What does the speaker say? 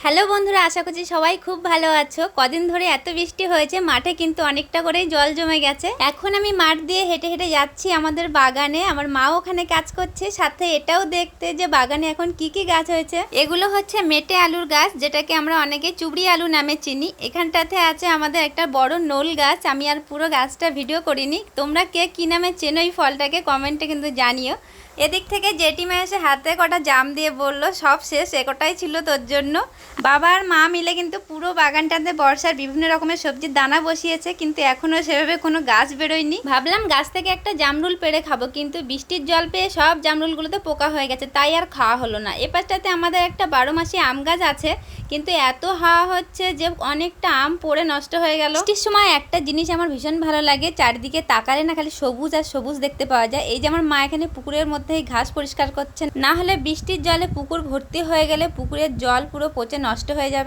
Hello বন্ধুরা, আশা করছি সবাই খুব ভালো আছো। কদিন ধরে এত বৃষ্টি হয়েছে, মাঠে কিন্তু অনেকটা করেই জল জমে গেছে। এখন আমি মাঠ দিয়ে হেঁটে হেঁটে যাচ্ছি আমাদের বাগানে। আমার মাও ওখানে কাজ করছে, সাথে এটাও দেখতে যে বাগানে এখন কি কি গাছ হয়েছে। এগুলো হচ্ছে মেটে আলুর গাছ, যেটাকে আমরা অনেকে চুবড়ি আলু নামে চিনি। এখানটাতে আছে আমাদের একটা বড় নোল গাছ। আমি আর পুরো গাছটা ভিডিও করিনি, তোমরা কে কি নামে চেনো এই ফলটাকে কমেন্টে কিন্তু জানিও। এদিক থেকে জেঠিমা এসে হাতে কটা জাম দিয়ে বললো সব শেষ, একটাই ছিল তোর জন্য। বাবা আর মা মিলে কিন্তু পুরো বাগানটাতে বর্ষার বিভিন্ন রকমের সবজির দানা বসিয়েছে, কিন্তু এখনো সেভাবে কোনো গাছ বেরোয়নি। ভাবলাম গাছ থেকে একটা জামরুল পেড়ে খাবো, কিন্তু বৃষ্টির জল পেয়ে সব জামরুলগুলোতে পোকা হয়ে গেছে, তাই আর খাওয়া হলো না। এপাশটাতে আমাদের একটা 12 মাসি আম গাছ আছে, কিন্তু এত হাওয়া হচ্ছে যে অনেকটা আম পড়ে নষ্ট হয়ে গেল। বৃষ্টির সময় একটা জিনিস আমার ভীষণ ভালো লাগে, চারিদিকে তাকালে না খালি সবুজ আর সবুজ দেখতে পাওয়া যায়। এই যে আমার মা এখানে পুকুরের মধ্যে ঘাস পরিষ্কার করছেন, না হলে বৃষ্টির জলে পুকুর ভর্তি হয়ে গেলে পুকুরের জল পুরো পচে নষ্ট হয়ে যাবে।